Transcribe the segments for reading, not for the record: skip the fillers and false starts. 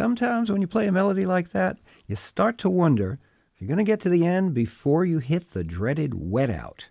sometimes when you play a melody like that, you start to wonder if you're going to get to the end before you hit the dreaded wet out.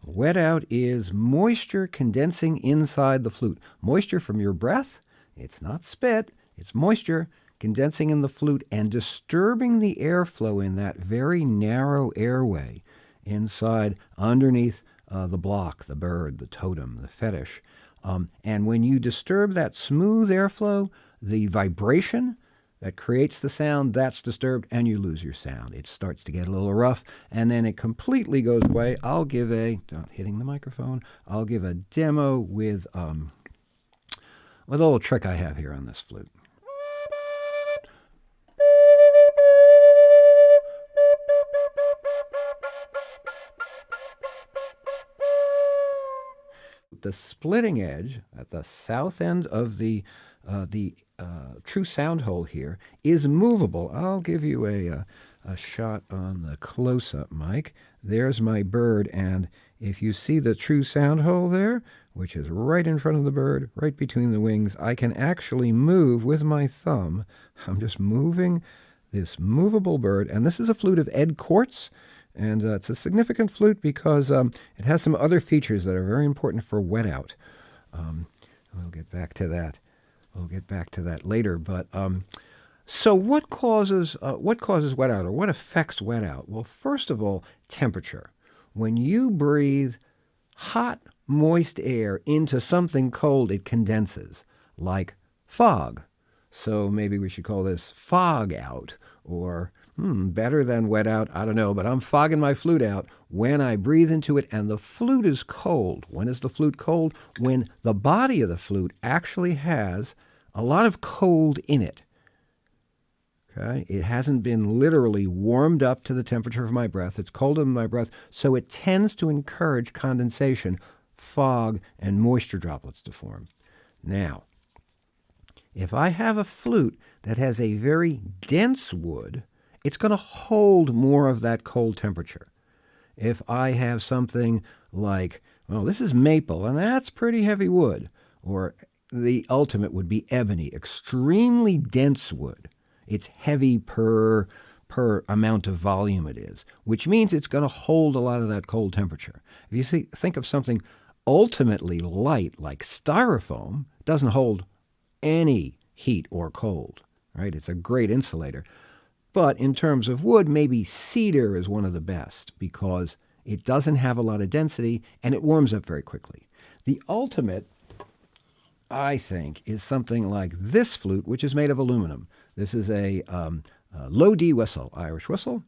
Wet out is moisture condensing inside the flute. Moisture from your breath. It's not spit. It's moisture condensing in the flute and disturbing the airflow in that very narrow airway inside, underneath the block, the bird, the totem, the fetish. And when you disturb that smooth airflow, the vibration that creates the sound, that's disturbed, and you lose your sound. It starts to get a little rough, and then it completely goes away. I'll give hitting the microphone, I'll give a demo with a little trick I have here on this flute. The splitting edge at the south end of the true sound hole here is movable. I'll give you a shot on the close-up mic. There's my bird, and if you see the true sound hole there, which is right in front of the bird, right between the wings, I can actually move with my thumb. I'm just moving this movable bird, and this is a flute of Kort's. And it's a significant flute because it has some other features that are very important for wet out. We'll get back to that. We'll get back to that later. But so what causes wet out, or what affects wet out? Well, first of all, temperature. When you breathe hot, moist air into something cold, it condenses, like fog. So maybe we should call this fog out, or better than wet out, I don't know, but I'm fogging my flute out when I breathe into it and the flute is cold. When is the flute cold? When the body of the flute actually has a lot of cold in it. Okay? It hasn't been literally warmed up to the temperature of my breath. It's colder than my breath, so it tends to encourage condensation, fog, and moisture droplets to form. Now, if I have a flute that has a very dense wood, it's going to hold more of that cold temperature. If I have something like, well, this is maple, and that's pretty heavy wood, or the ultimate would be ebony, extremely dense wood. It's heavy per amount of volume it is, which means it's going to hold a lot of that cold temperature. If you think of something ultimately light, like styrofoam, doesn't hold any heat or cold, right? It's a great insulator. But in terms of wood, maybe cedar is one of the best because it doesn't have a lot of density and it warms up very quickly. The ultimate, I think, is something like this flute, which is made of aluminum. This is a low D whistle, Irish whistle.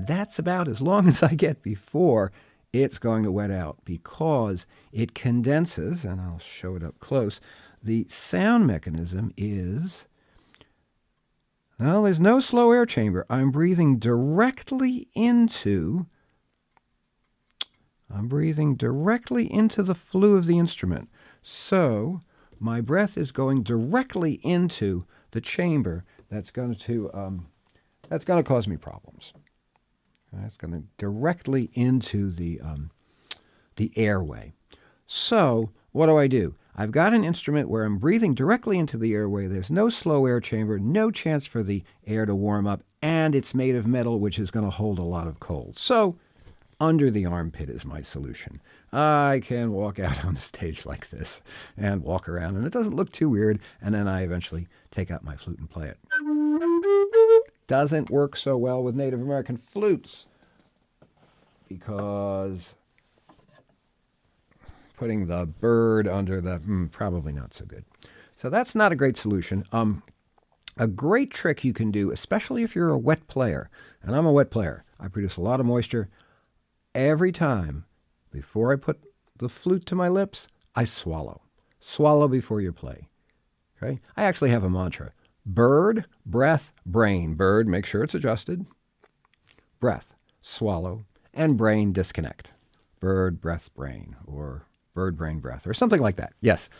That's about as long as I get before it's going to wet out because it condenses, and I'll show it up close. The sound mechanism is, well, there's no slow air chamber. I'm breathing directly into the flue of the instrument. So my breath is going directly into the chamber that's going to cause me problems. It's going to directly into the airway. So what do? I've got an instrument where I'm breathing directly into the airway. There's no slow air chamber, no chance for the air to warm up, and it's made of metal, which is going to hold a lot of cold. So under the armpit is my solution. I can walk out on the stage like this and walk around, and it doesn't look too weird, and then I eventually take out my flute and play it. Doesn't work so well with Native American flutes because putting the bird under the, probably not so good. So that's not a great solution. A great trick you can do, especially if you're a wet player, and I'm a wet player, I produce a lot of moisture. Every time before I put the flute to my lips, I swallow. Swallow before you play. Okay? I actually have a mantra. Bird, breath, brain. Bird, make sure it's adjusted. Breath, swallow. And brain, disconnect. Bird, breath, brain. Or bird, brain, breath. Or something like that. Yes.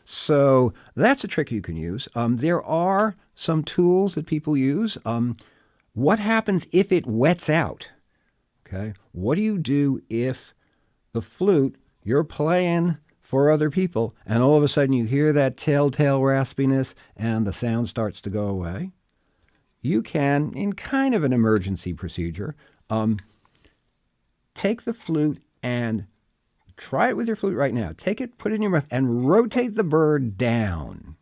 So that's a trick you can use. There are some tools that people use. What happens if it wets out? Okay, what do you do if the flute, you're playing for other people, and all of a sudden you hear that telltale raspiness and the sound starts to go away? You can, in kind of an emergency procedure, take the flute and try it with your flute right now. Take it, put it in your mouth, and rotate the bird down.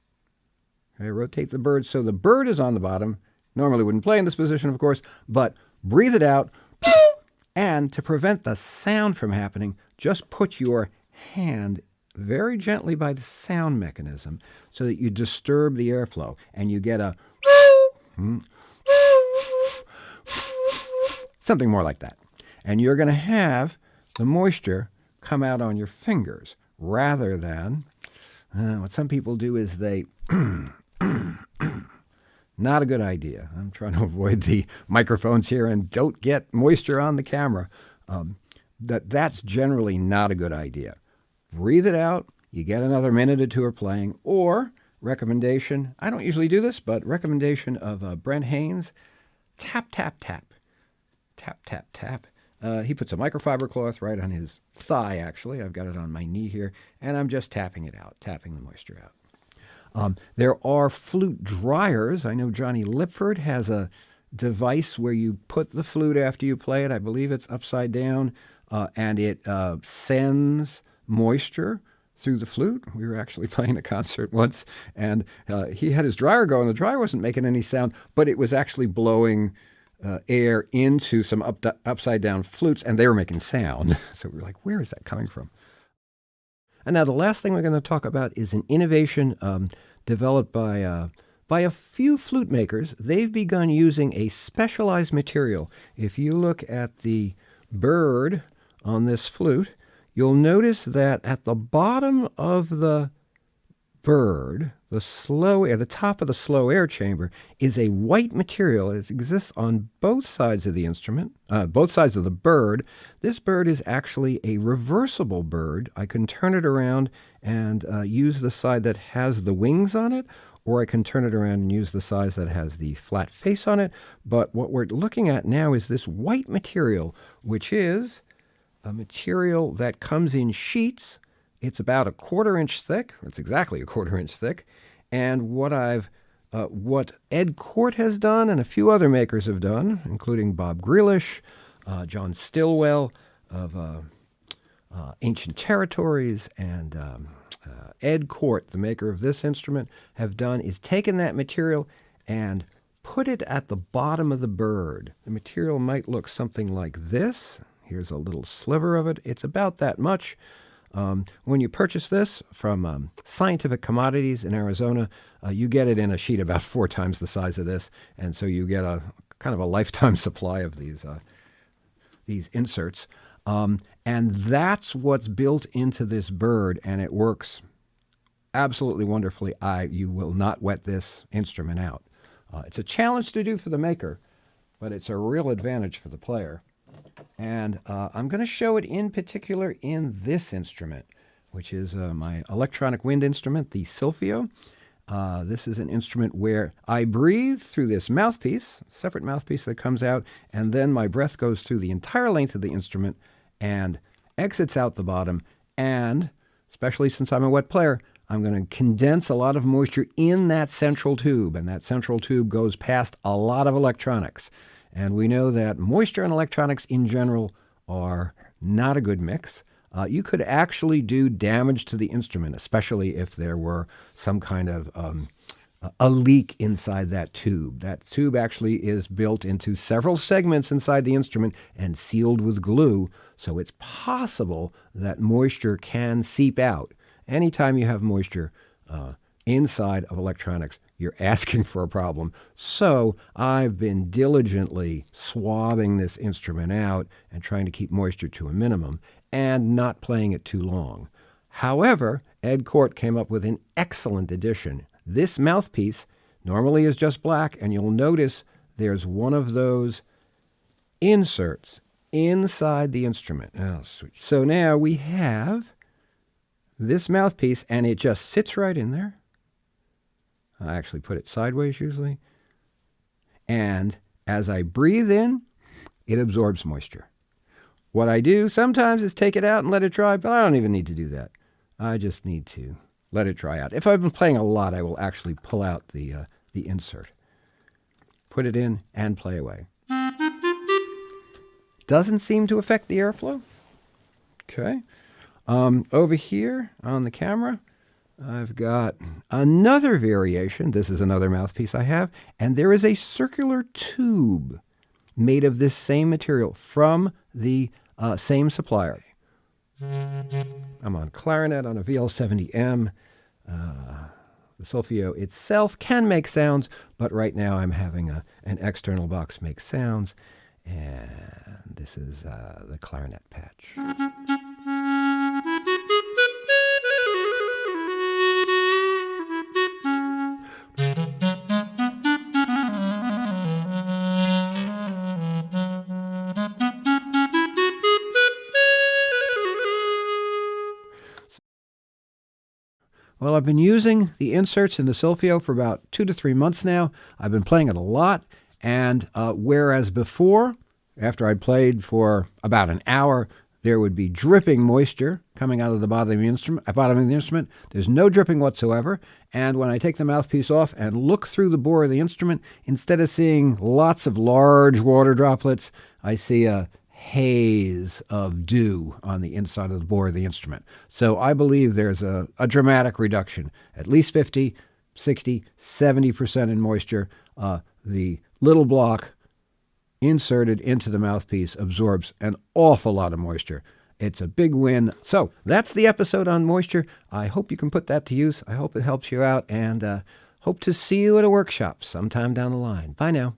Okay, rotate the bird so the bird is on the bottom. Normally wouldn't play in this position, of course, but breathe it out. And to prevent the sound from happening, just put your hand very gently by the sound mechanism so that you disturb the airflow and you get a something more like that. And you're going to have the moisture come out on your fingers rather than what some people do is they not a good idea. I'm trying to avoid the microphones here and don't get moisture on the camera. That's generally not a good idea. Breathe it out. You get another minute or two of playing. Or, recommendation, I don't usually do this, but recommendation of Brent Haynes, tap, tap, tap. Tap, tap, tap. He puts a microfiber cloth right on his thigh, actually. I've got it on my knee here, and I'm just tapping it out, tapping the moisture out. There are flute dryers. I know Johnny Lipford has a device where you put the flute after you play it. I believe it's upside down, and it sends moisture through the flute. We were actually playing a concert once, and he had his dryer going. The dryer wasn't making any sound, but it was actually blowing air into some upside-down flutes, and they were making sound. So we were like, where is that coming from? And now the last thing we're going to talk about is an innovation developed by a few flute makers. They've begun using a specialized material. If you look at the bird on this flute, you'll notice that at the bottom of the bird, the top of the slow air chamber, is a white material. It exists on both sides of the instrument, both sides of the bird. This bird is actually a reversible bird. I can turn it around and use the side that has the wings on it, or I can turn it around and use the side that has the flat face on it. But what we're looking at now is this white material, which is a material that comes in sheets. It's about 1/4 inch thick. It's exactly 1/4 inch thick. And what Ed Kort has done and a few other makers have done, including Bob Grealish, John Stillwell of Ancient Territories, and Ed Kort, the maker of this instrument, have done is taken that material and put it at the bottom of the bird. The material might look something like this. Here's a little sliver of it. It's about that much. When you purchase this from Scientific Commodities in Arizona, you get it in a sheet about 4 times the size of this, and so you get a kind of a lifetime supply of these inserts. And that's what's built into this bird, and it works absolutely wonderfully. You will not wet this instrument out. It's a challenge to do for the maker, but it's a real advantage for the player. And I'm going to show it in particular in this instrument, which is my electronic wind instrument, the Sylphyo. This is an instrument where I breathe through this mouthpiece, separate mouthpiece that comes out, and then my breath goes through the entire length of the instrument and exits out the bottom. And, especially since I'm a wet player, I'm going to condense a lot of moisture in that central tube, and that central tube goes past a lot of electronics. And we know that moisture and electronics in general are not a good mix. You could actually do damage to the instrument, especially if there were some kind of a leak inside that tube. That tube actually is built into several segments inside the instrument and sealed with glue, so it's possible that moisture can seep out. Anytime you have moisture inside of electronics, you're asking for a problem. So I've been diligently swabbing this instrument out and trying to keep moisture to a minimum and not playing it too long. However, Ed Kort came up with an excellent addition. This mouthpiece normally is just black, and you'll notice there's one of those inserts inside the instrument. Oh, sweet. So now we have this mouthpiece, and it just sits right in there. I actually put it sideways usually. And as I breathe in, it absorbs moisture. What I do sometimes is take it out and let it dry, but I don't even need to do that. I just need to let it dry out. If I've been playing a lot, I will actually pull out the insert, put it in, and play away. Doesn't seem to affect the airflow. Okay. Over here on the camera, I've got another variation. This is another mouthpiece I have, and there is a circular tube made of this same material from the same supplier. I'm on clarinet on a VL70M. The Sylphyo itself can make sounds, but right now I'm having an external box make sounds, and this is the clarinet patch. Well, I've been using the inserts in the Sylphyo for about 2 to 3 months now. I've been playing it a lot, and whereas before, after I played for about an hour, there would be dripping moisture coming out of the bottom of the instrument. There's no dripping whatsoever, and when I take the mouthpiece off and look through the bore of the instrument, instead of seeing lots of large water droplets, I see a haze of dew on the inside of the bore of the instrument. So I believe there's a dramatic reduction, at least 50, 60, 70% in moisture. The little block inserted into the mouthpiece absorbs an awful lot of moisture. It's a big win. So that's the episode on moisture. I hope you can put that to use. I hope it helps you out, and hope to see you at a workshop sometime down the line. Bye now.